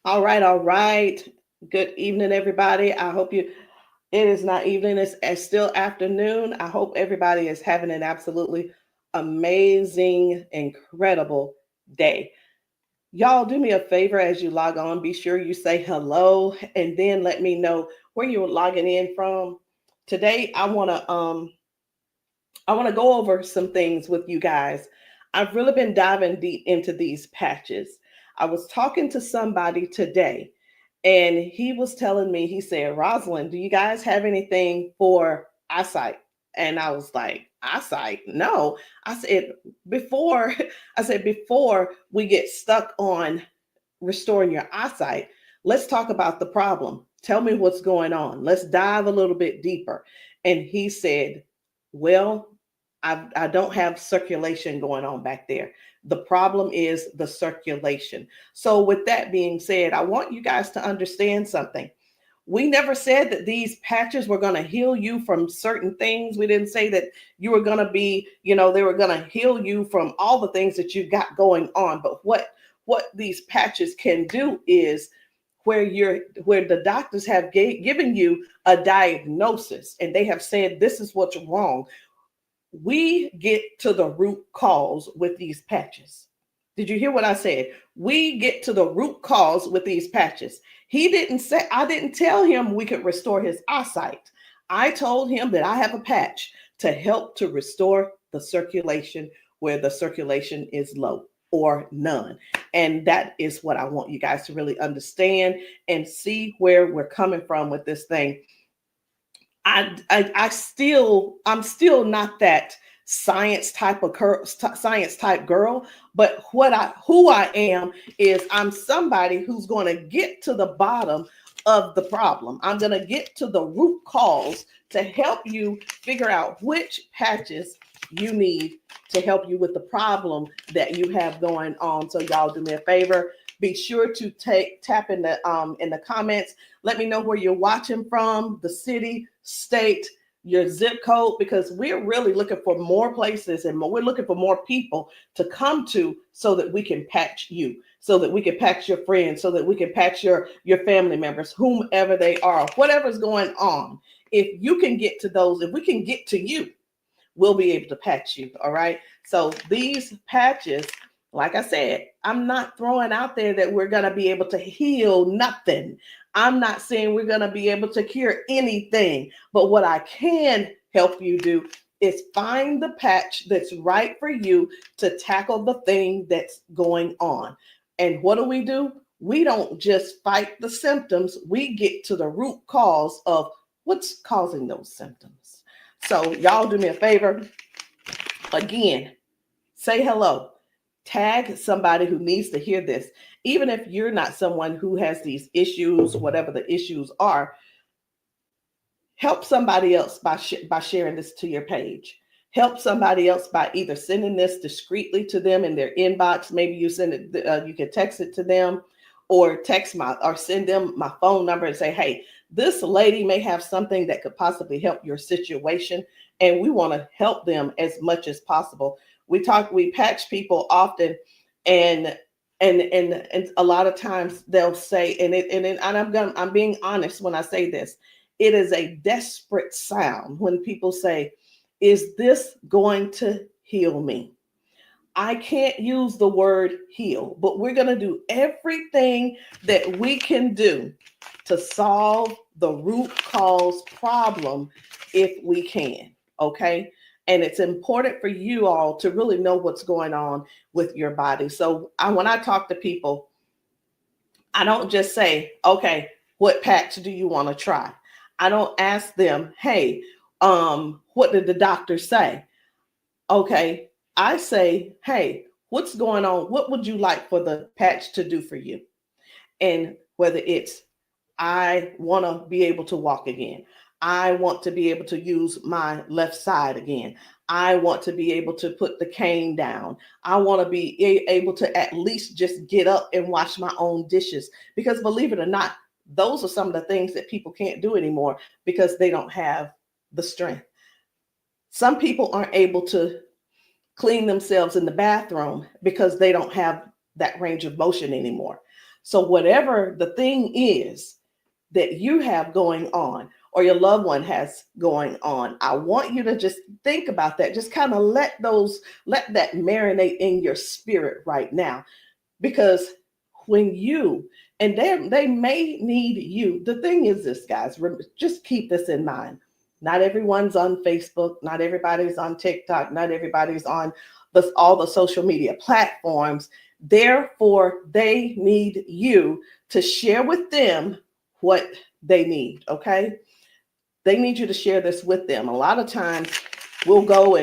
All right, all right. Good evening, everybody. I hope it is not evening, it's still afternoon. I hope everybody is having an absolutely amazing, incredible day. Y'all, do me a favor as you log on. Be sure you say hello and then let me know where you're logging in from. Today, I want to go over some things with you guys. I've really been diving deep into these patches. I was talking to somebody today, and he was telling me, he said, Rosalind, do you guys have anything for eyesight? And I was like, eyesight? No. I said, before, before we get stuck on restoring your eyesight, let's talk about the problem. Tell me what's going on. Let's dive a little bit deeper. And he said, well, I don't have circulation going on back there. The problem is the circulation. So, with that being said, I want you guys to understand something. We never said that these patches were going to heal you from certain things. We didn't say that you were going to be, they were going to heal you from all the things that you got going on. But what these patches can do is where the doctors have given you a diagnosis and they have said this is what's wrong, we get to the root cause with these patches. Did you hear what I said? We get to the root cause with these patches. He didn't say, I didn't tell him we could restore his eyesight. I told him that I have a patch to help to restore the circulation where the circulation is low or none. And that is what I want you guys to really understand and see where we're coming from with this thing. I'm still not that science type girl, but who I am is I'm somebody who's going to get to the bottom of the problem. I'm going to get to the root cause to help you figure out which patches you need to help you with the problem that you have going on. So y'all do me a favor, be sure to tap in the comments. Let me know where you're watching from, the city, state, your zip code, because we're really looking for more places and we're looking for more people to come to so that we can patch you, so that we can patch your friends, so that we can patch your family members, whomever they are, whatever's going on. If you can get to those, if we can get to you, we'll be able to patch you. All right. So these patches, like I said, I'm not throwing out there that we're going to be able to heal nothing. I'm not saying we're going to be able to cure anything. But what I can help you do is find the patch that's right for you to tackle the thing that's going on. And what do? We don't just fight the symptoms, we get to the root cause of what's causing those symptoms. So, y'all do me a favor. Again, say hello. Tag somebody who needs to hear this. Even if you're not someone who has these issues, whatever the issues are, help somebody else by sharing this to your page. Help somebody else by either sending this discreetly to them in their inbox. Maybe you send it, you can text it to them, or send them my phone number and say, hey, this lady may have something that could possibly help your situation, and we want to help them as much as possible. We patch people often, and a lot of times they'll say, I'm being honest when I say this, it is a desperate sound when people say, is this going to heal me? I can't use the word heal, but we're going to do everything that we can do to solve the root cause problem if we can. Okay. And it's important for you all to really know what's going on with your body. So when I talk to people, I don't just say, okay, what patch do you want to try? I don't ask them, hey, what did the doctor say? Okay, I say, hey, what's going on? What would you like for the patch to do for you? And whether it's, I want to be able to walk again. I want to be able to use my left side again. I want to be able to put the cane down. I want to be able to at least just get up and wash my own dishes. Because believe it or not, those are some of the things that people can't do anymore because they don't have the strength. Some people aren't able to clean themselves in the bathroom because they don't have that range of motion anymore. So whatever the thing is that you have going on or your loved one has going on, I want you to just think about that. Just kind of let that marinate in your spirit right now. Because when you, and they may need you. The thing is this, guys, just keep this in mind. Not everyone's on Facebook, not everybody's on TikTok, not everybody's on all the social media platforms. Therefore, they need you to share with them what they need, okay? They need you to share this with them. A lot of times we'll go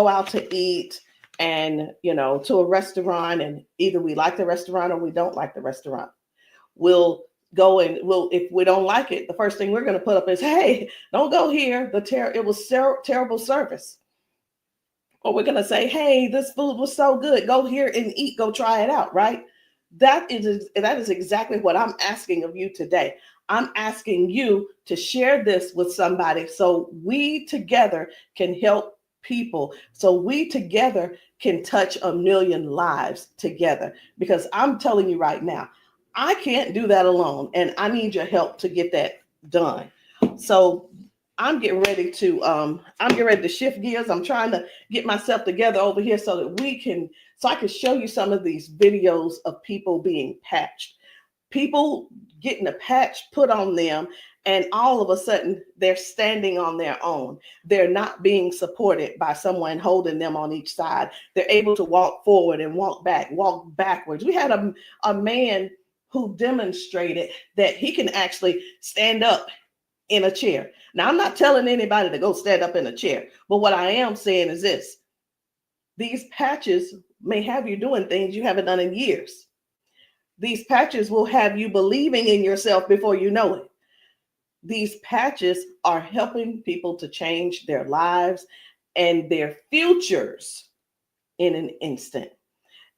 out to eat and, to a restaurant, and either we like the restaurant or we don't like the restaurant. We'll go and if we don't like it, the first thing we're going to put up is, hey, don't go here. It was terrible service. Or we're going to say, hey, this food was so good. Go here and eat. Go try it out, right? That is exactly what I'm asking of you today. I'm asking you to share this with somebody so we together can help people, so we together can touch 1 million lives together. Because I'm telling you right now, I can't do that alone, and I need your help to get that done. So I'm getting ready to shift gears. I'm trying to get myself together over here so that I can show you some of these videos of people being patched, people getting a patch put on them, and all of a sudden they're standing on their own. They're not being supported by someone holding them on each side. They're able to walk forward and walk backwards. We had a man who demonstrated that he can actually stand up in a chair. Now, I'm not telling anybody to go stand up in a chair, but what I am saying is this: these patches may have you doing things you haven't done in years. These patches will have you believing in yourself before you know it. These patches are helping people to change their lives and their futures in an instant.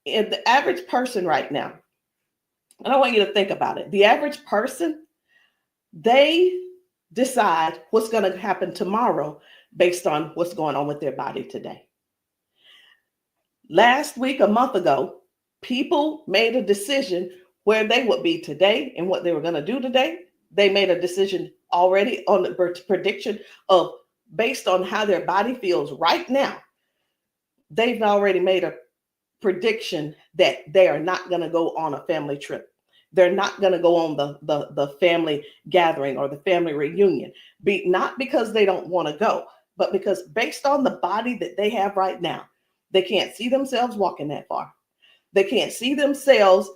And the average person right now, and I want you to think about it. The average person, they decide what's going to happen tomorrow based on what's going on with their body today. Last week, a month ago, people made a decision where they would be today and what they were going to do today. They made a decision already on the prediction of based on how their body feels right now. They've already made a prediction that they are not going to go on a family trip. They're not going to go on the family gathering or the family reunion. Not because they don't want to go, but because based on the body that they have right now, they can't see themselves walking that far. They can't see themselves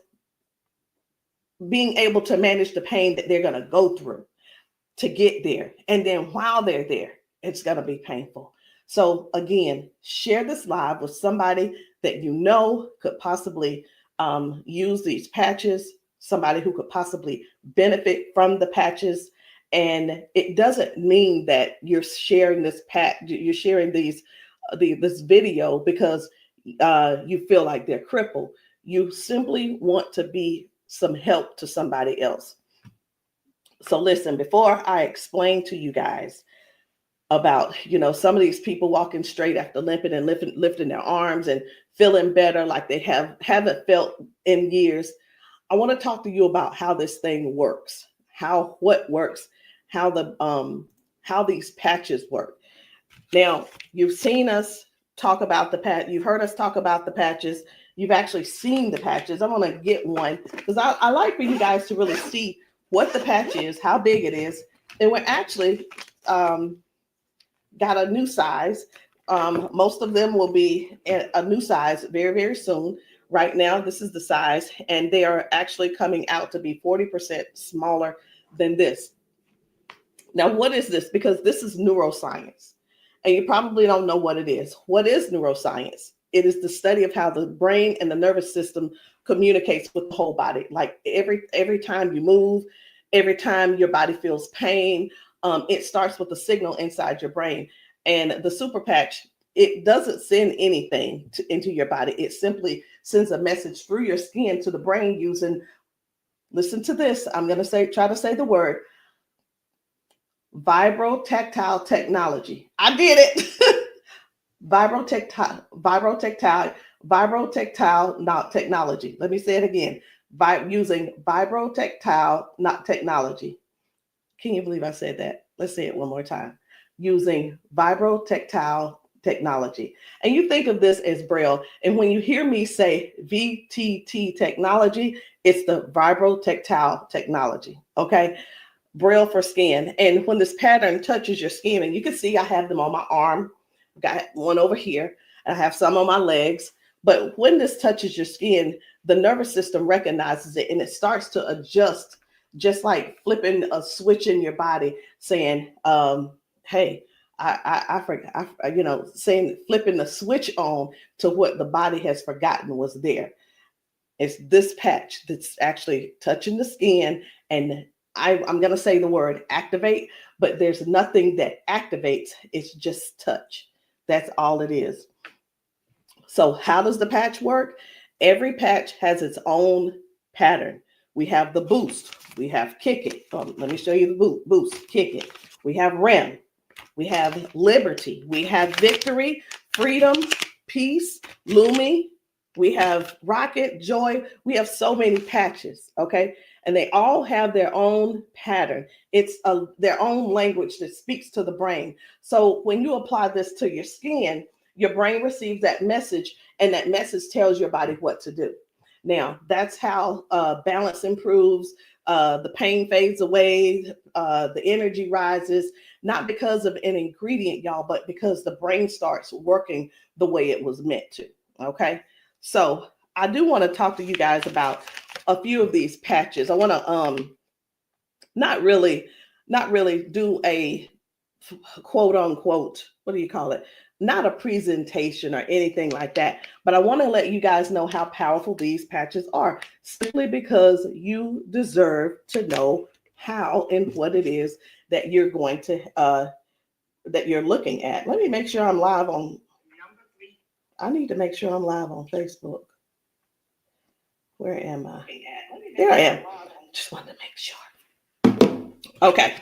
being able to manage the pain that they're going to go through to get there. And then while they're there, it's going to be painful. So again, share this live with somebody that you know could possibly use these patches, somebody who could possibly benefit from the patches. And it doesn't mean that you're sharing this you're sharing this video because you feel like they're crippled. You simply want to be some help to somebody else. So listen, before I explain to you guys about, some of these people walking straight after limping and lifting their arms and feeling better like they haven't felt in years, I want to talk to you about how this thing works, what works, how these patches work. Now, you've seen us talk about you've heard us talk about the patches. You've actually seen the patches. I'm going to get one because I like for you guys to really see what the patch is, how big it is. And we're actually got a new size. Most of them will be a new size very, very soon. Right now, this is the size, and they are actually coming out to be 40% smaller than this. Now, what is this? Because this is neuroscience, and you probably don't know what it is. What is neuroscience? It is the study of how the brain and the nervous system communicates with the whole body. Like every time you move, every time your body feels pain, it starts with a signal inside your brain. And the super patch, it doesn't send anything into your body. It simply sends a message through your skin to the brain using, listen to this, I'm going to try to say the word, vibrotactile technology. I did it. Vibrotactile technology. Let me say it again. by using vibrotactile, not technology. Can you believe I said that? Let's say it one more time. Using vibrotactile technology. And you think of this as Braille. And when you hear me say VTT technology, it's the vibrotactile technology. Okay. Braille for skin. And when this pattern touches your skin, and you can see I have them on my arm, got one over here, and I have some on my legs. But when this touches your skin, the nervous system recognizes it and it starts to adjust, just like flipping a switch in your body, saying, hey, I forgot, saying, flipping the switch on to what the body has forgotten was there. It's this patch that's actually touching the skin, and I'm going to say the word activate, but there's nothing that activates. It's just touch. That's all it is. So how does the patch work? Every patch has its own pattern. We have the boost. We have kick it. Let me show you the boost, kick it. We have REM. We have liberty. We have victory, freedom, peace, Lumi. We have rocket, joy. We have so many patches, okay? And they all have their own pattern. It's their own language that speaks to the brain. So when you apply this to your skin, your brain receives that message, and that message tells your body what to do. Now, that's how balance improves, the pain fades away, the energy rises, not because of an ingredient, y'all, but because the brain starts working the way it was meant to, okay? So I do want to talk to you guys about a few of these patches. I want to not really do a quote unquote, what do you call it? Not a presentation or anything like that, but I want to let you guys know how powerful these patches are, simply because you deserve to know how and what it is that you're going to that you're looking at. Let me make sure I'm live on. I need to make sure I'm live on Facebook. Where am I? There I am. Just wanted to make sure. Okay.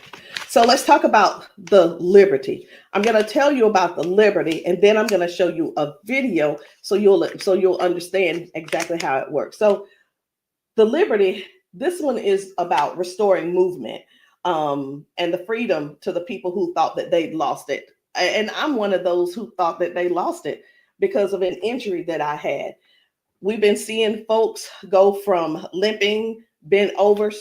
So let's talk about the liberty. I'm going to tell you about the liberty, and then I'm going to show you a video so you'll understand exactly how it works. So the liberty, this one is about restoring movement and the freedom to the people who thought that they'd lost it. And I'm one of those who thought that they lost it because of an injury that I had. We've been seeing folks go from limping, bent over,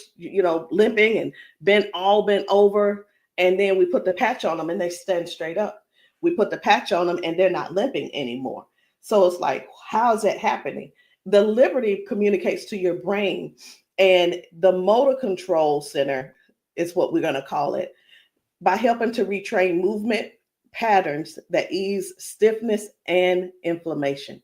limping and bent over. And then we put the patch on them and they stand straight up. We put the patch on them and they're not limping anymore. So it's like, how is that happening? The liberty communicates to your brain, and the motor control center is what we're going to call it, by helping to retrain movement patterns that ease stiffness and inflammation.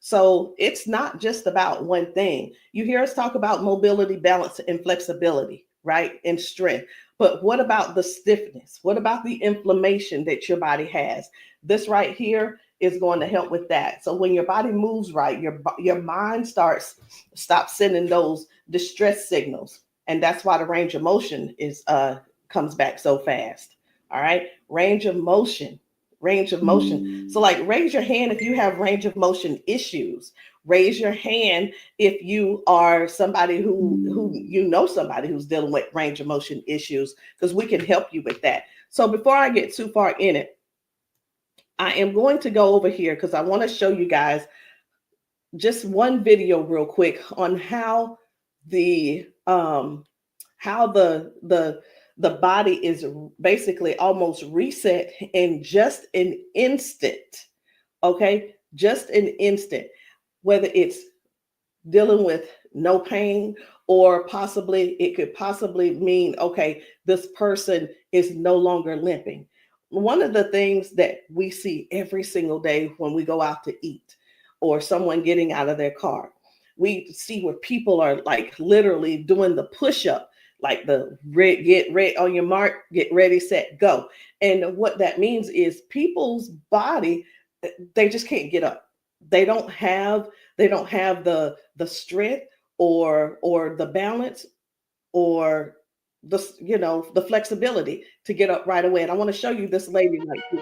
So it's not just about one thing. You hear us talk about mobility, balance, and flexibility, right? And strength. But what about the stiffness? What about the inflammation that your body has? This right here is going to help with that. So when your body moves right, your mind stops sending those distress signals. And that's why the range of motion comes back so fast. All right. Range of motion. So like, raise your hand if you have range of motion issues. Raise your hand if you are somebody who somebody who's dealing with range of motion issues, because we can help you with that. So before I get too far in it, I am going to go over here because I want to show you guys just one video real quick on how the body is basically almost reset in just an instant. Okay, just an instant. Whether it's dealing with no pain, or it could possibly mean, okay, this person is no longer limping. One of the things that we see every single day when we go out to eat, or someone getting out of their car, we see where people are like literally doing the push-up, like the get ready on your mark, get ready, set, go. And what that means is people's body, they just can't get up. They don't have the strength or the balance or the flexibility to get up right away. And I want to show you this lady right here.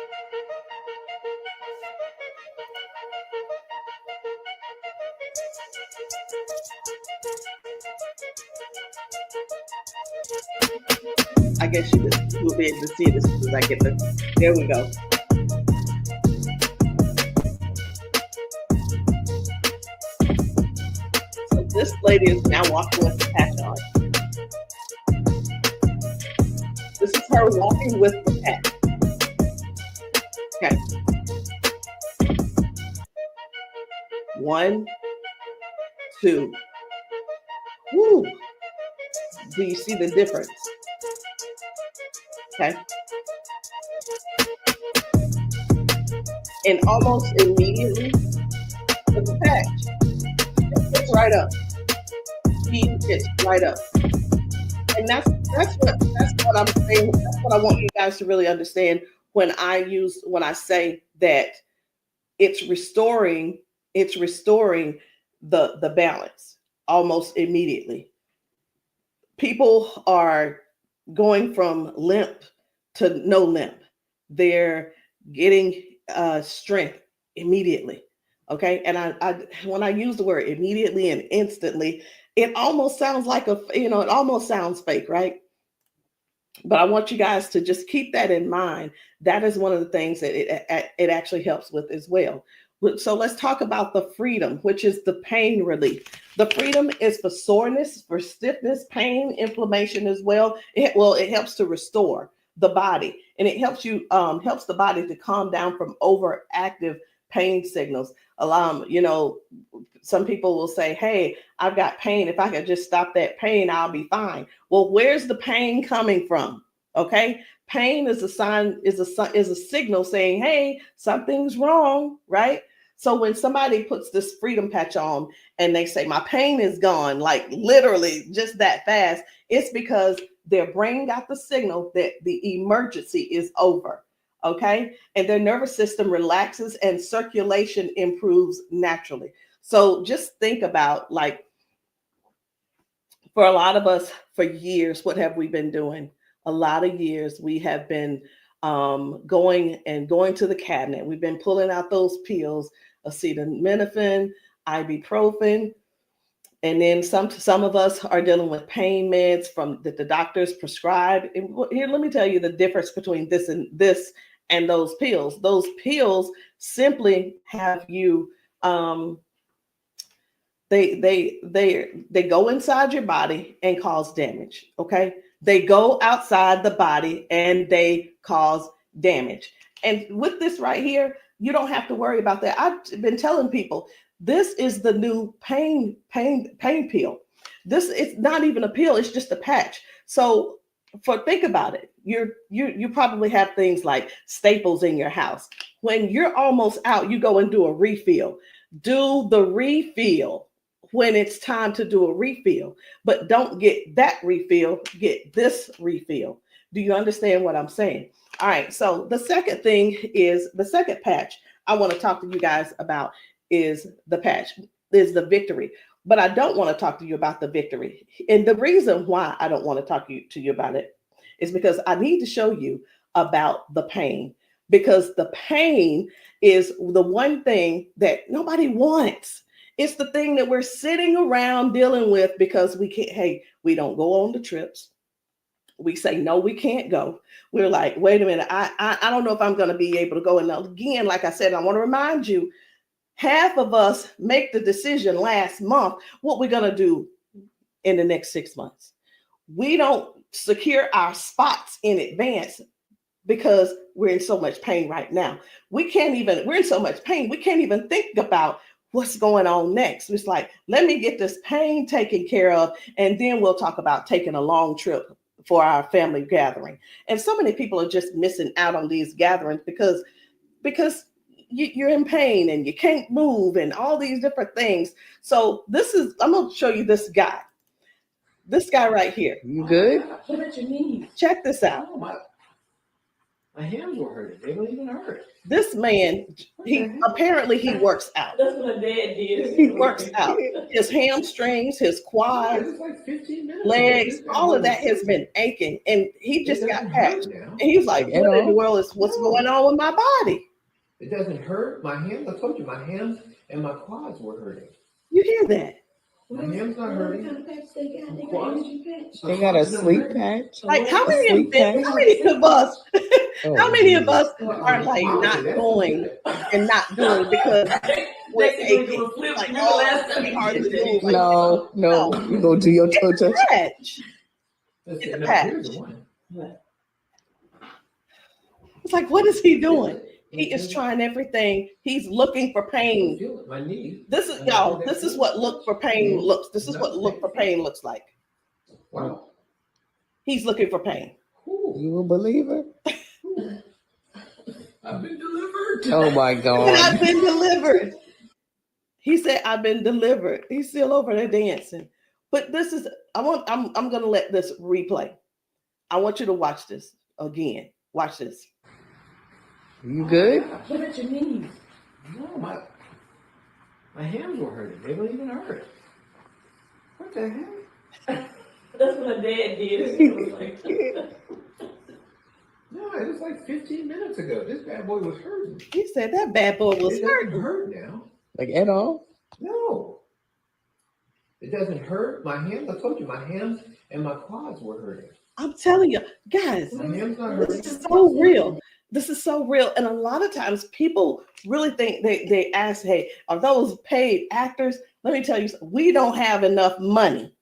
I guess you will be able to see it as soon as I get the. There we go. So this lady is now walking with the patch on. This is her walking with the patch. Okay. 1, 2. Woo. Do you see the difference? Okay. And almost immediately, with the patch, it gets right up. He gets right up. And that's what I'm saying. That's what I want you guys to really understand when I say that it's restoring the balance almost immediately. People are going from limp to no limp. They're getting strength immediately. Okay. And I when I use the word immediately and instantly, it almost sounds like it almost sounds fake, right? But I want you guys to just keep that in mind. That is one of the things that it actually helps with as well. So let's talk about the freedom, which is the pain relief. The freedom is for soreness, for stiffness, pain, inflammation as well. It helps to restore the body, and it helps the body to calm down from overactive pain signals. Some people will say, "Hey, I've got pain. If I could just stop that pain, I'll be fine." Well, where's the pain coming from? Okay, pain is a sign, is a signal saying, "Hey, something's wrong," right? So when somebody puts this freedom patch on and they say, "My pain is gone," like literally just that fast, it's because their brain got the signal that the emergency is over. Okay, and their nervous system relaxes and circulation improves naturally. So just think about, like, for a lot of us, for years, what have we been doing? A lot of years we have been going to the cabinet. We've been pulling out those pills, acetaminophen, ibuprofen, and then some of us are dealing with pain meds from that the doctors prescribe. And here, let me tell you the difference between this and those pills. Those pills simply have you they go inside your body and cause damage. Okay, they go outside the body and they cause damage. And with this right here, you don't have to worry about that. I've been telling people this is the new pain pill. This is not even a pill; it's just a patch. So, think about it. You probably have things like staples in your house. When you're almost out, you go and do a refill. Do the refill when it's time to do a refill, but don't get that refill, get this refill. Do you understand what I'm saying? All right, so the second patch I want to talk to you guys about is the victory. But I don't want to talk to you about the victory. And the reason why I don't want to talk to you about it is because I need to show you about the pain, because the pain is the one thing that nobody wants. It's the thing that we're sitting around dealing with because we don't go on the trips. We say, no, we can't go. We're like, wait a minute, I don't know if I'm going to be able to go. And again, like I said, I want to remind you, half of us make the decision last month what we're going to do in the next 6 months. We don't secure our spots in advance because we're in so much pain right now. We're in so much pain, we can't even think about what's going on next. It's like, let me get this pain taken care of, and then we'll talk about taking a long trip for our family gathering. And so many people are just missing out on these gatherings because you're in pain and you can't move and all these different things. So I'm going to show you this guy right here. You good? What about your knees? Check this out. Oh, my hands were hurting. They don't even hurt. This man, he works out. That's what my dad did. He works out. His hamstrings, his quads, like 15 minutes legs, all of that has been aching. And he just got patched. And he was like, what in the world is what's going on with my body? It doesn't hurt. My hands, I told you, my hands and my quads were hurting. You hear that? My hand's not hurting. What kind of patch they got? They got Quads. energy patch. They got a sleep patch. Like how A many sleep patch. how many of us Oh, how many of us Well, are like not that's going good. and not doing because we're Next thing aching? you flip, Like, remember oh, last it's time really you hard to did move. that? Like, No, no. you go do your toe touch. Patch. Let's It's see, a now, patch. here's the one. It's like, what is he doing? Feel it. He is trying everything. He's looking for pain. Feel it. My knee. This is y'all. This is what look for pain looks. This is what look for pain looks like. Wow. He's looking for pain. Ooh, You a believer? I've been delivered. Oh my And God. I've been delivered. He said, "I've been delivered." He's still over there dancing. But this is. I'm gonna let this replay. I want you to watch this again. Watch this. You good? What about your knees? No, my hands were hurting. They don't even hurt. What the heck? That's what my dad did. It was like, No, it was like 15 minutes ago. This bad boy was hurting. He said that bad boy was It doesn't hurting. hurt now. Like at all? No. It doesn't hurt. My hands, I told you, my hands and my quads were hurting. I'm telling you, guys, My hands not hurting. this is so real. This is so real. And a lot of times people really think they ask, hey, are those paid actors? Let me tell you, we don't have enough money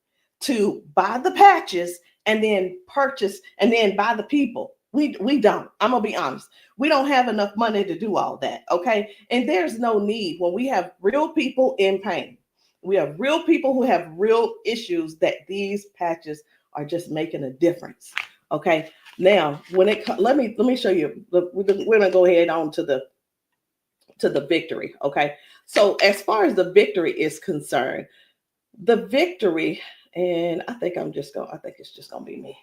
to buy the patches and then purchase and then buy the people. We don't. I'm gonna be honest. We don't have enough money to do all that. Okay. And there's no need when we have real people in pain. We have real people who have real issues that these patches are just making a difference. Okay. Now, when it let me show you. We're gonna go ahead on to the victory. Okay. So as far as the victory is concerned, the victory, and I think it's just gonna be me.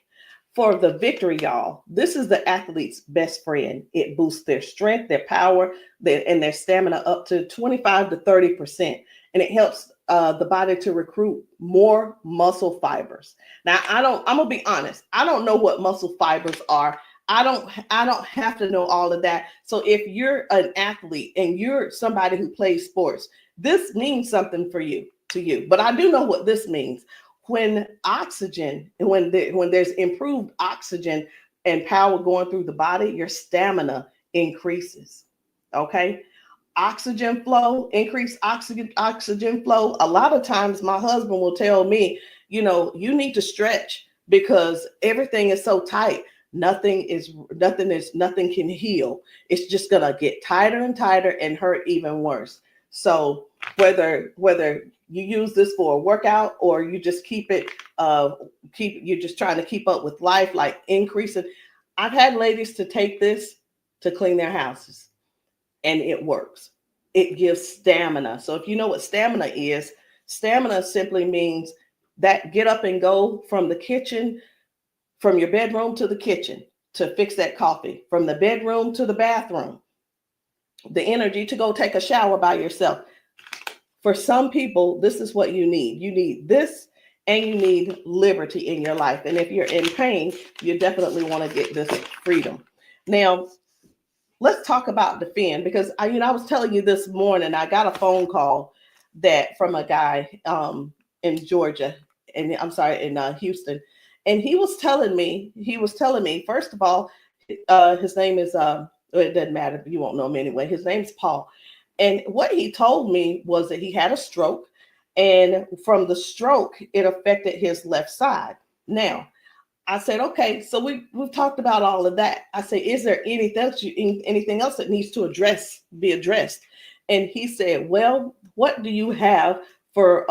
For the victory, y'all, this is the athlete's best friend. It boosts their strength, their power, and their stamina up to 25 to 30%. And it helps the body to recruit more muscle fibers. Now, I'm gonna be honest. I don't know what muscle fibers are. I don't have to know all of that. So if you're an athlete and you're somebody who plays sports, this means something to you. But I do know what this means. When oxygen, when there's improved oxygen and power going through the body, your stamina increases. Okay. Oxygen flow, increased oxygen flow. A lot of times my husband will tell me, you need to stretch because everything is so tight. Nothing can heal. It's just gonna get tighter and tighter and hurt even worse. So whether you use this for a workout or you just you're just trying to keep up with life, like increasing. I've had ladies to take this to clean their houses and it works. It gives stamina. So if you know what stamina simply means that get up and go from the kitchen, from your bedroom to the kitchen to fix that coffee, from the bedroom to the bathroom, the energy to go take a shower by yourself. For some people, this is what you need. You need this and you need liberty in your life. And if you're in pain, you definitely want to get this freedom. Now, let's talk about Defend, because I was telling you this morning, I got a phone call from a guy in Georgia, and I'm sorry, in Houston. And he was telling me, first of all, his name is, it doesn't matter, you won't know him anyway. His name's Paul. And what he told me was that he had a stroke, and from the stroke, it affected his left side. Now, I said, okay, so we've talked about all of that. I said, is there anything else that needs to be addressed? And he said, well, what do you have for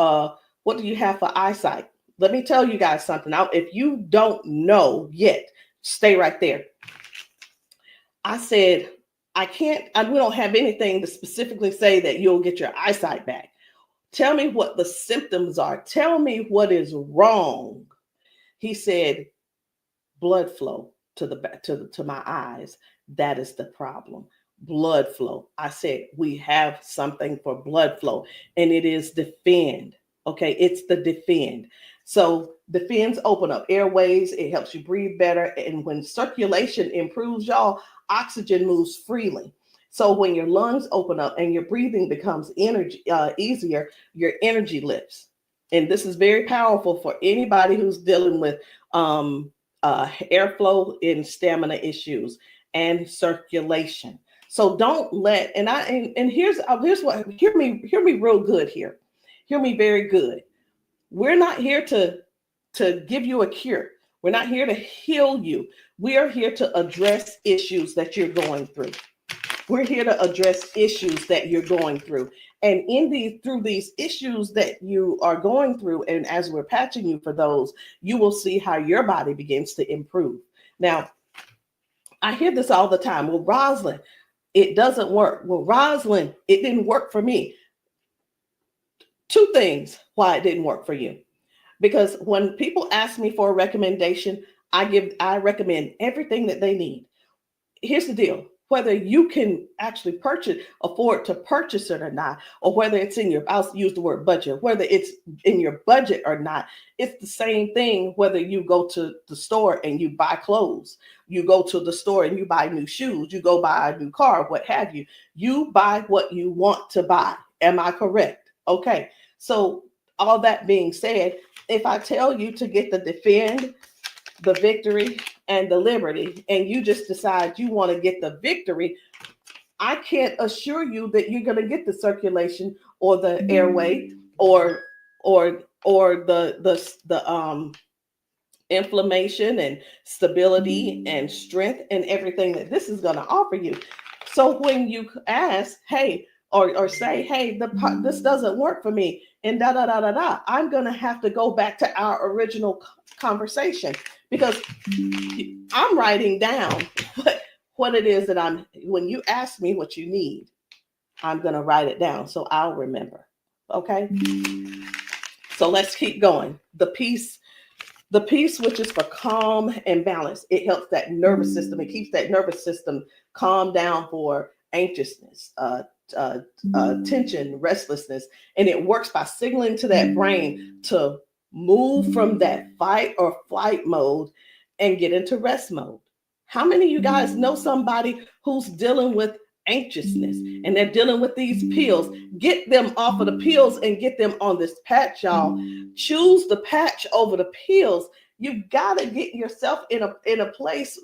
eyesight? Let me tell you guys something. Now, if you don't know yet, stay right there. I said, we don't have anything to specifically say that you'll get your eyesight back. Tell me what the symptoms are. Tell me what is wrong. He said, blood flow to my eyes. That is the problem. Blood flow. I said, we have something for blood flow, and it is Defend. Okay, it's the Defend. So Defends open up airways. It helps you breathe better. And when circulation improves, y'all, oxygen moves freely. So when your lungs open up and your breathing becomes easier, your energy lifts. and this is very powerful for anybody who's dealing with airflow and stamina issues and circulation. So don't let, and here's what, hear me real good here. Hear me very good. We're not here to give you a cure. We're not here to heal you. We are here to address issues that you're going through. We're here to address issues that you're going through. And through these issues that you are going through, and as we're patching you for those, you will see how your body begins to improve. Now, I hear this all the time. Well, Rosalind, it doesn't work. Well, Rosalind, it didn't work for me. Two things why it didn't work for you. Because when people ask me for a recommendation, I recommend everything that they need. Here's the deal. Whether you can actually afford to purchase it or not, or whether it's I'll use the word budget, whether it's in your budget or not, it's the same thing whether you go to the store and you buy clothes, you go to the store and you buy new shoes, you go buy a new car, what have you. You buy what you want to buy. Am I correct? Okay. So all that being said, if I tell you to get the Defend, the Victory, and the Liberty, and you just decide you want to get the Victory, I can't assure you that you're going to get the circulation or the airway or the inflammation and stability and strength and everything that this is going to offer you. So when you ask, hey, or say, hey, this doesn't work for me, and I'm going to have to go back to our original conversation, because I'm writing down what it is that when you ask me what you need, I'm going to write it down so I'll remember. Okay. So let's keep going. The peace, which is for calm and balance. It helps that nervous system. It keeps that nervous system calm down for anxiousness, tension, restlessness. And it works by signaling to that brain to move from that fight or flight mode and get into rest mode. How many of you guys know somebody who's dealing with anxiousness and they're dealing with these pills? Get them off of the pills and get them on this patch, y'all. Choose the patch over the pills. You got to get yourself in a place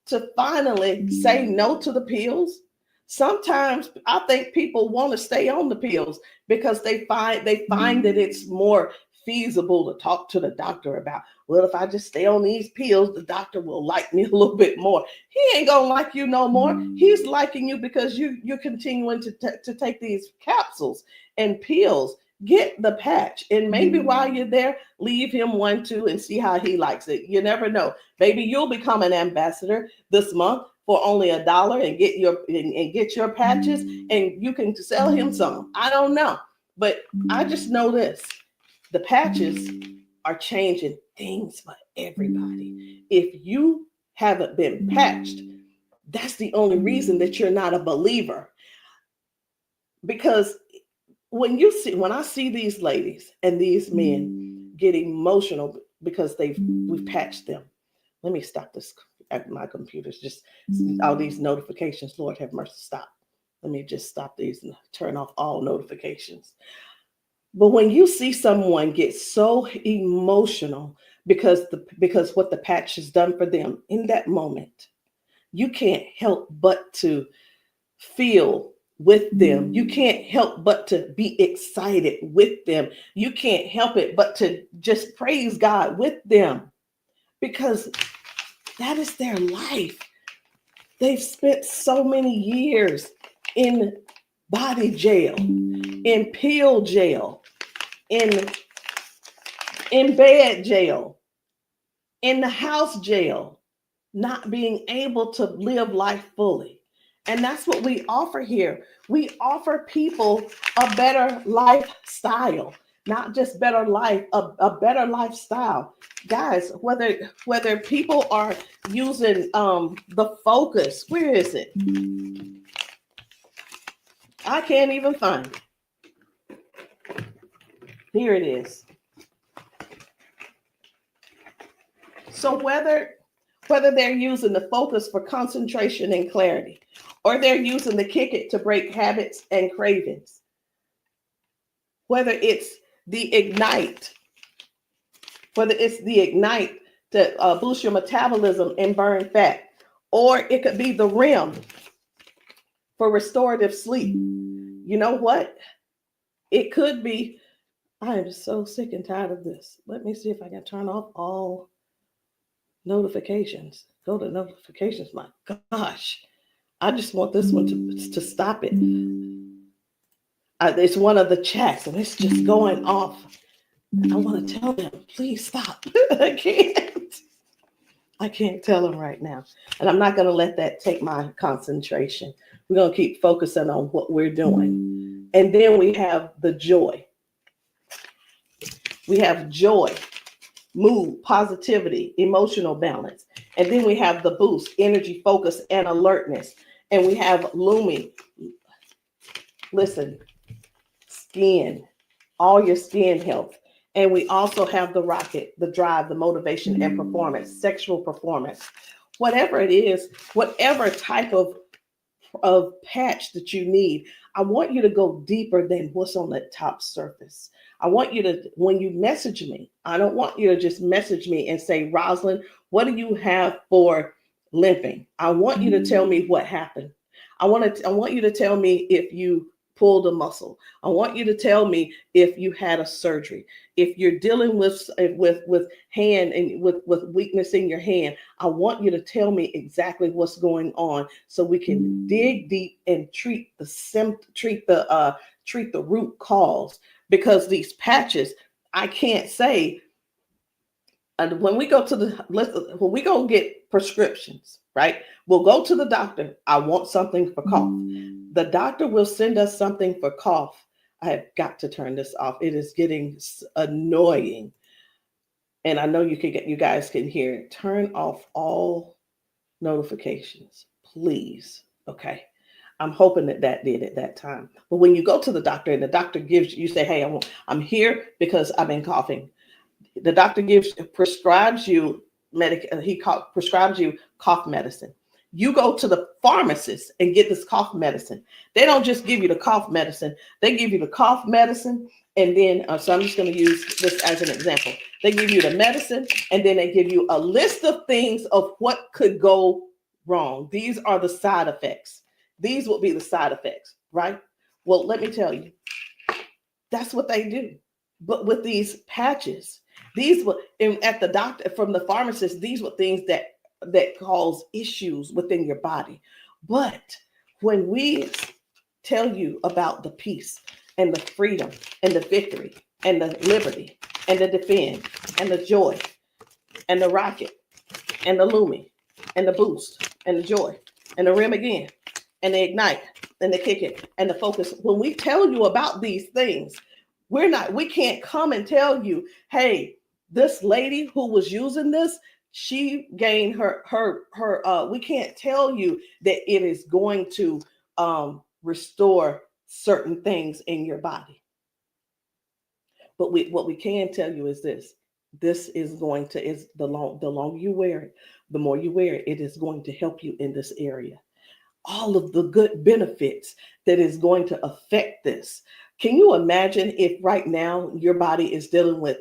to finally say no to the pills. Sometimes I think people want to stay on the pills because they find that it's more feasible to talk to the doctor about, well, if I just stay on these pills, the doctor will like me a little bit more. He ain't gonna like you no more. He's liking you because you're continuing to take these capsules and pills. Get the patch, and maybe while you're there, leave him one too and see how he likes it. You never know. Maybe you'll become an ambassador this month for only $1 and get your patches, and you can sell him some. I don't know, but I just know this. The patches are changing things for everybody. If you haven't been patched, that's the only reason that you're not a believer. Because when I see these ladies and these men get emotional because we've patched them. Let me stop this. My computer's just all these notifications. Lord have mercy, stop. Let me just stop these and turn off all notifications. But when you see someone get so emotional because what the patch has done for them in that moment, you can't help but to feel with them. You can't help but to be excited with them. You can't help it but to just praise God with them, because that is their life. They've spent so many years in body jail, in pill jail, in bed jail, in the house jail, not being able to live life fully. And that's what we offer here. We offer people a better lifestyle, not just better life, a better lifestyle. Guys, whether people are using the Focus, where is it? I can't even find it. Here it is. So whether they're using the Focus for concentration and clarity, or they're using the Kick It to break habits and cravings, whether it's the Ignite, it's the Ignite to boost your metabolism and burn fat, or it could be the REM for restorative sleep. You know what? It could be, I am so sick and tired of this. Let me see if I can turn off all notifications. Go to notifications. My gosh. I just want this one to stop it. It's one of the chats and it's just going off. I want to tell them, please stop. I can't tell them right now. And I'm not going to let that take my concentration. We're going to keep focusing on what we're doing. And then we have the joy. We have joy, mood, positivity, emotional balance. And then we have the boost, energy, focus, and alertness. And we have Lumi. Listen, skin, all your skin health. And we also have the rocket, the drive, the motivation and performance, sexual performance. Whatever it is, whatever type of patch that you need, I want you to go deeper than what's on the top surface. I want you to, when you message me, I don't want you to just message me and say, Rosalind, what do you have for limping? I want you to tell me what happened. I want you to tell me if you pulled a muscle. I want you to tell me if you had a surgery. If you're dealing with hand and with weakness in your hand, I want you to tell me exactly what's going on so we can dig deep and treat the root cause. Because these patches, I can't say. And when we go get prescriptions, right? We'll go to the doctor. I want something for cough. The doctor will send us something for cough. I have got to turn this off. It is getting annoying. And I know you guys can hear it. Turn off all notifications, please. Okay. I'm hoping that did at that time. But when you go to the doctor and the doctor gives you say, hey, I'm here because I've been coughing. The doctor prescribes you prescribes you cough medicine. You go to the pharmacist and get this cough medicine. They don't just give you the cough medicine. They give you the cough medicine. And then, so I'm just going to use this as an example. They give you the medicine and then they give you a list of things of what could go wrong. These are the side effects. These will be the side effects, right? Well, let me tell you, that's what they do. But with these patches, these were at the doctor, from the pharmacist, these were things that cause issues within your body. But when we tell you about the peace and the freedom and the victory and the liberty and the defend and the joy and the rocket and the Lumi and the boost and the joy and the REM again and the ignite and the kick it and the focus, when we tell you about these things, we can't come and tell you, hey, this lady who was using this, she gained we can't tell you that it is going to restore certain things in your body. But what we can tell you is this is going to, the longer you wear it, the more you wear it, it is going to help you in this area. All of the good benefits that is going to affect this. Can you imagine if right now your body is dealing with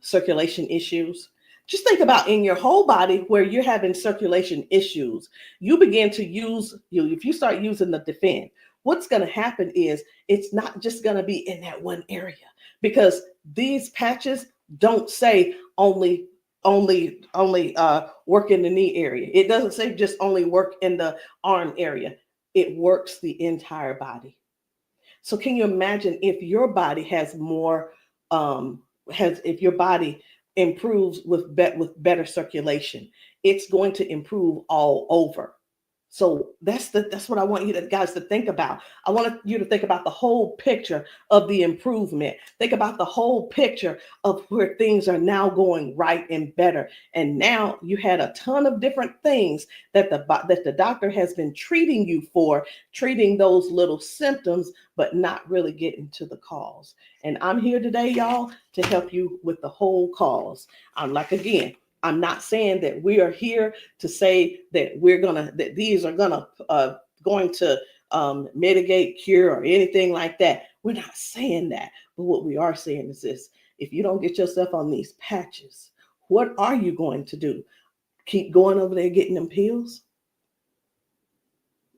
circulation issues? Just think about in your whole body where you're having circulation issues. You begin to if you start using the defend, what's going to happen is it's not just going to be in that one area, because these patches don't say only work in the knee area. It doesn't say just only work in the arm area. It works the entire body. So can you imagine if your body has more, if your body improves with better circulation, it's going to improve all over. So that's what I want you guys to think about. I want you to think about the whole picture of the improvement. Think about the whole picture of where things are now going right and better. And now you had a ton of different things that the doctor has been treating you for, treating those little symptoms, but not really getting to the cause. And I'm here today, y'all, to help you with the whole cause. I'm not saying that we are here to say that that these are going to mitigate, cure, or anything like that. We're not saying that. But what we are saying is this: if you don't get yourself on these patches, what are you going to do? Keep going over there getting them pills?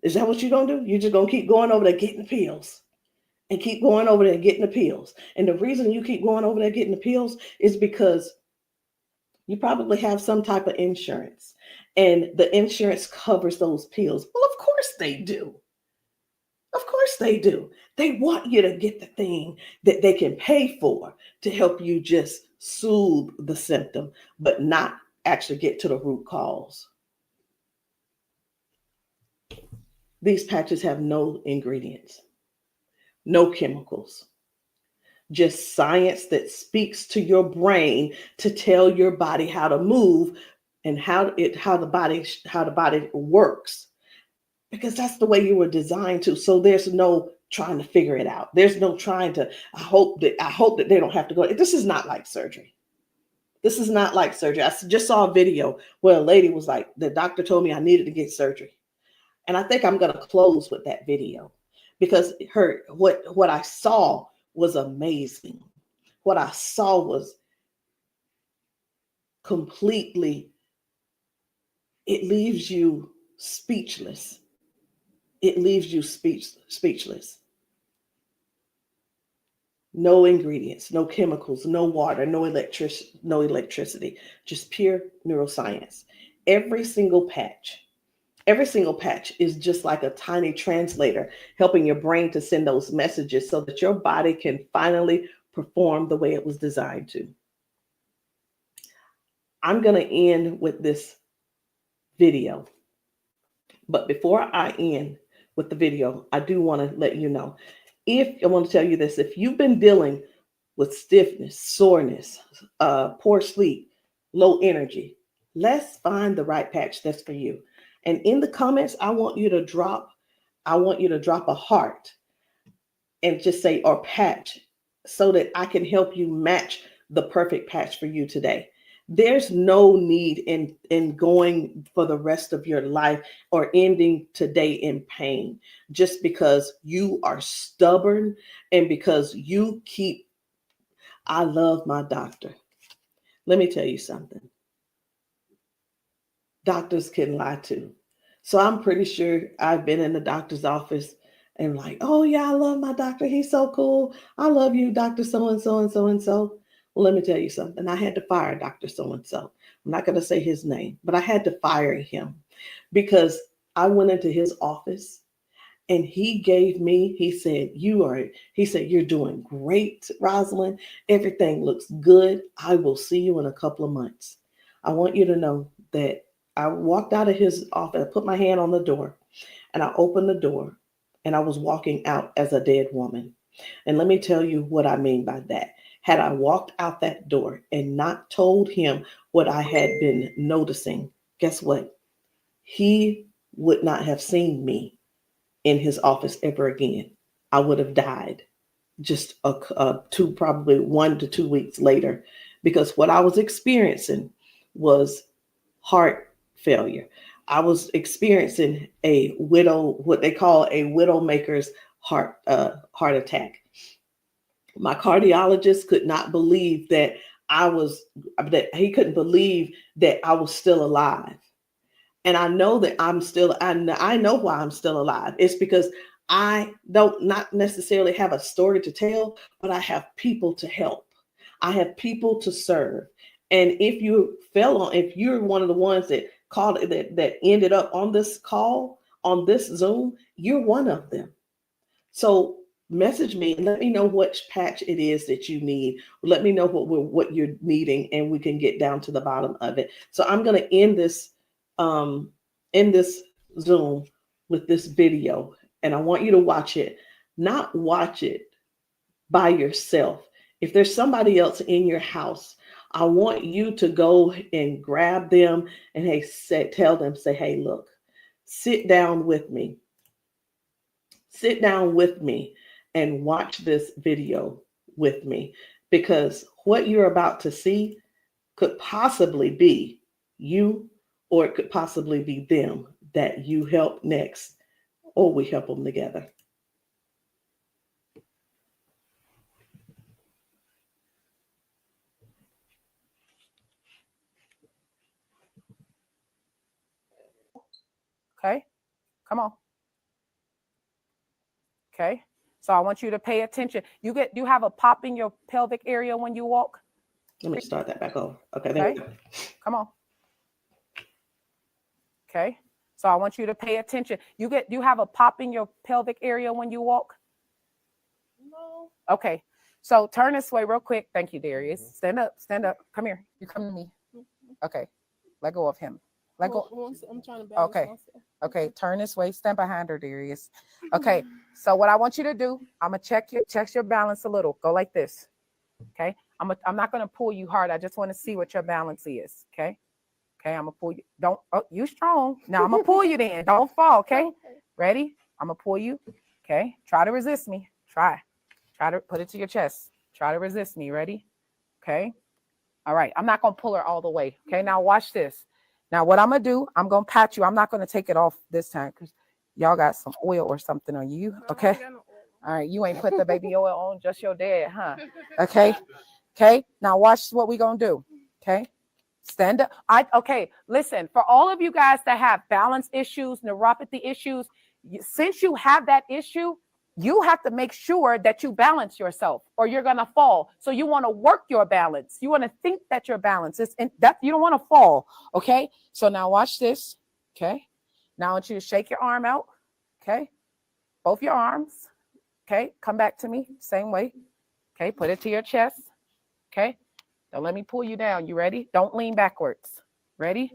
Is that what you're going to do? You're just going to keep going over there getting the pills and keep going over there getting the pills. And the reason you keep going over there getting the pills is because you probably have some type of insurance, and the insurance covers those pills. Well, of course they do. Of course they do. They want you to get the thing that they can pay for to help you just soothe the symptom, but not actually get to the root cause. These patches have no ingredients, no chemicals, just science that speaks to your brain to tell your body how to move and how the body works, because that's the way you were designed to. So there's no trying to figure it out. There's no trying to, I hope that they don't have to go. This is not like surgery. This is not like surgery. I just saw a video where a lady was like, the doctor told me I needed to get surgery. And I think I'm going to close with that video, because what I saw was amazing. What I saw was completely, it leaves you speechless. It leaves you speechless. No ingredients, no chemicals, no water, no electricity, just pure neuroscience. Every single patch is just like a tiny translator, helping your brain to send those messages so that your body can finally perform the way it was designed to. I'm going to end with this video. But before I end with the video, I do want to let you know, I want to tell you this: if you've been dealing with stiffness, soreness, poor sleep, low energy, let's find the right patch that's for you. And in the comments, I want you to drop a heart and just say, or patch, so that I can help you match the perfect patch for you today. There's no need in going for the rest of your life or ending today in pain just because you are stubborn and because you keep, I love my doctor. Let me tell you something. Doctors can lie too. So I'm pretty sure I've been in the doctor's office and like, oh yeah, I love my doctor. He's so cool. I love you, Dr. So-and-so and so-and-so. Well, let me tell you something. I had to fire Dr. So-and-so. I'm not going to say his name, but I had to fire him because I went into his office and he said, you're doing great, Rosalind. Everything looks good. I will see you in a couple of months. I want you to know that I walked out of his office, I put my hand on the door, and I opened the door, and I was walking out as a dead woman. And let me tell you what I mean by that. Had I walked out that door and not told him what I had been noticing, guess what? He would not have seen me in his office ever again. I would have died just probably 1 to 2 weeks later, because what I was experiencing was heart failure. I was experiencing what they call a widowmaker's heart attack. My cardiologist could not believe that he couldn't believe that I was still alive. And I know that I know why I'm still alive. It's because I don't not necessarily have a story to tell, but I have people to help. I have people to serve. And if you're one of the ones that that ended up on this call, on this Zoom, you're one of them. So message me and let me know which patch it is that you need. Let me know what you're needing, and we can get down to the bottom of it. So I'm going to end this Zoom with this video, and I want you to watch it. Not watch it by yourself. If there's somebody else in your house, I want you to go and grab them and tell them, hey, look, sit down with me. Sit down with me and watch this video with me, because what you're about to see could possibly be you, or it could possibly be them that you help next, or we help them together. Okay, come on. Okay, so I want you to pay attention. Do you have a pop in your pelvic area when you walk? Let me start that back over. Okay, there we Okay, go. come on. Okay, so I want you to pay attention. Do you have a pop in your pelvic area when you walk? No. Okay, so turn this way real quick. Thank you, Darius. Stand up, come here. You come to me. Okay, let go of him. Let go. I'm trying to balance Okay. myself. Okay, turn this way. Stand behind her, Darius. Okay, so what I want you to do, I'm gonna check your balance a little. Go like this. Okay, I'm not gonna pull you hard. I just want to see what your balance is. Okay, I'm gonna pull you. You strong. Now I'm gonna pull you. Then don't fall. Okay, ready? I'm gonna pull you. Okay, try to resist me. Try to put it to your chest. Try to resist me. Ready? Okay. All right. I'm not gonna pull her all the way. Okay. Now watch this. Now, what I'm going to do, I'm going to pat you. I'm not going to take it off this time because y'all got some oil or something on you. Okay. All right. You ain't put the baby oil on, just your dad, huh? Okay. Okay. Now, watch what we're going to do. Okay. Stand up. Okay. Listen, for all of you guys that have balance issues, neuropathy issues, since you have that issue, you have to make sure that you balance yourself or you're going to fall. So you want to work your balance. You want to think that your balance is that you don't want to fall. Okay. So now watch this. Okay. Now I want you to shake your arm out. Okay. Both your arms. Okay. Come back to me. Same way. Okay. Put it to your chest. Okay. Now let me pull you down. You ready? Don't lean backwards. Ready?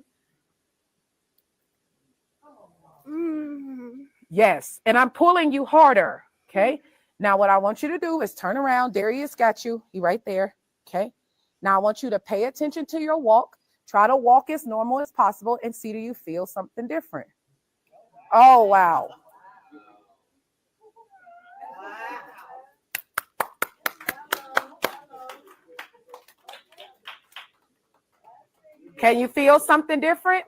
Yes. And I'm pulling you harder. Okay. Now what I want you to do is turn around. Darius got you. He right there. Okay. Now I want you to pay attention to your walk. Try to walk as normal as possible and see, do you feel something different? Oh, wow. Can you feel something different?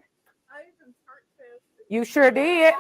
You sure did.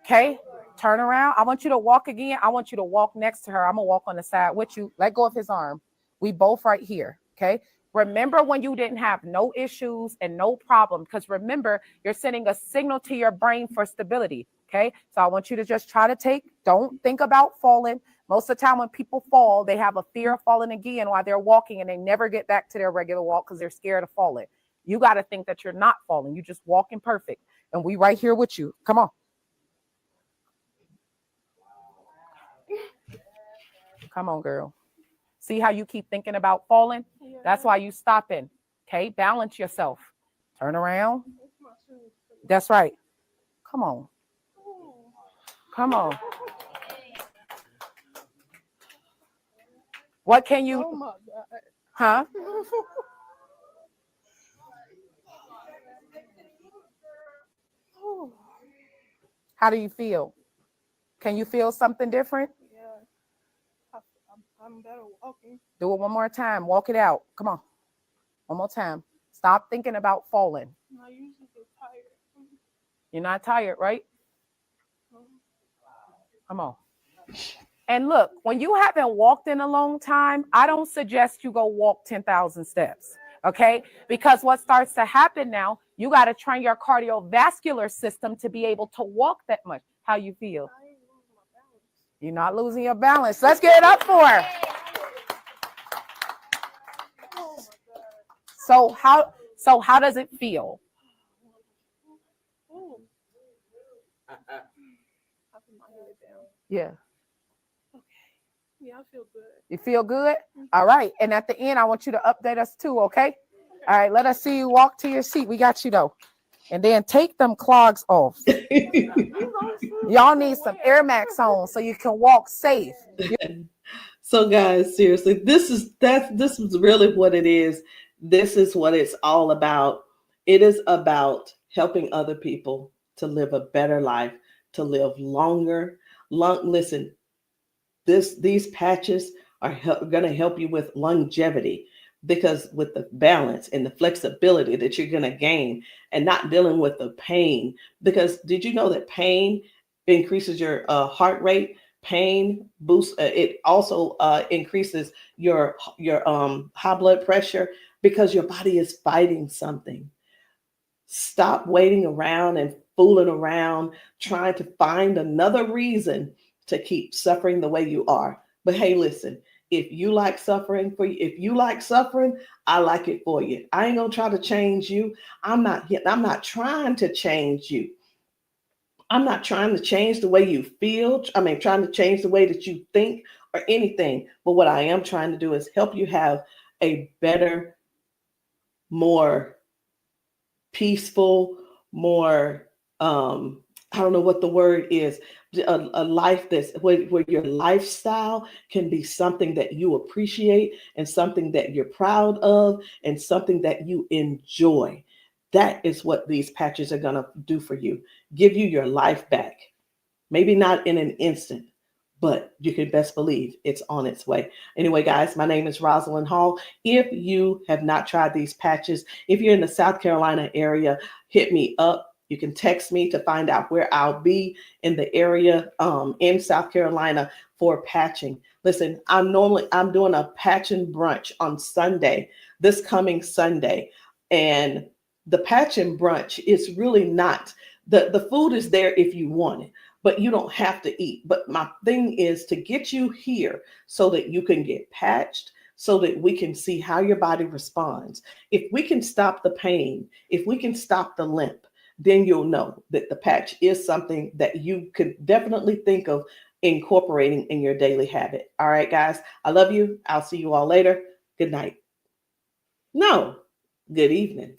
Okay. Turn around. I want you to walk again. I want you to walk next to her. I'm going to walk on the side with you. Let go of his arm. We both right here. Okay. Remember when you didn't have no issues and no problem, because remember, you're sending a signal to your brain for stability. Okay. So I want you to just try to don't think about falling. Most of the time when people fall, they have a fear of falling again while they're walking and they never get back to their regular walk because they're scared of falling. You got to think that you're not falling. You just walking perfect. And we right here with you. Come on. Come on, girl. See how you keep thinking about falling? Yeah. That's why you stopping. Okay, balance yourself. Turn around. That's right. Come on. Come on. What can you? Oh my God. Huh? How do you feel? Can you feel something different? I'm better walking. Do it one more time. Walk it out. Come on. One more time. Stop thinking about falling. I usually get tired. You're not tired, right? Come on. And look, when you haven't walked in a long time, I don't suggest you go walk 10,000 steps. Okay? Because what starts to happen now, you got to train your cardiovascular system to be able to walk that much. How you feel? You're not losing your balance. Let's get it up for her. So how does it feel? Yeah. Okay. Yeah, I feel good. You feel good? All right. And at the end, I want you to update us too, okay? All right, let us see you walk to your seat. We got you though. And then take them clogs off. Y'all need some Air Max on so you can walk safe. So guys, seriously, this is really what it is. This is what it's all about. It is about helping other people to live a better life, to live longer. Listen, these patches are going to help you with longevity, because with the balance and the flexibility that you're going to gain and not dealing with the pain. Because did you know that pain increases your heart rate? Pain boosts, it also increases your high blood pressure, because your body is fighting something. Stop waiting around and fooling around trying to find another reason to keep suffering the way you are. But hey, listen, if you like suffering if you like suffering, I like it for you. I ain't gonna try to change you. I'm not trying to change you. I'm not trying to change the way you feel. Trying to change the way that you think or anything. But what I am trying to do is help you have a better, more peaceful, more, I don't know what the word is, a life that's where your lifestyle can be something that you appreciate and something that you're proud of and something that you enjoy. That is what these patches are going to do for you. Give you your life back. Maybe not in an instant, but you can best believe it's on its way. Anyway, guys, my name is Rosalind Hall. If you have not tried these patches, if you're in the South Carolina area, hit me up. You can text me to find out where I'll be in the area in South Carolina for patching. Listen, I'm doing a patching brunch on Sunday, this coming Sunday. And the patching brunch is really not, the food is there if you want it, but you don't have to eat. But my thing is to get you here so that you can get patched, so that we can see how your body responds. If we can stop the pain, if we can stop the limp, then you'll know that the patch is something that you could definitely think of incorporating in your daily habit. All right, guys, I love you. I'll see you all later. Good night. No, good evening.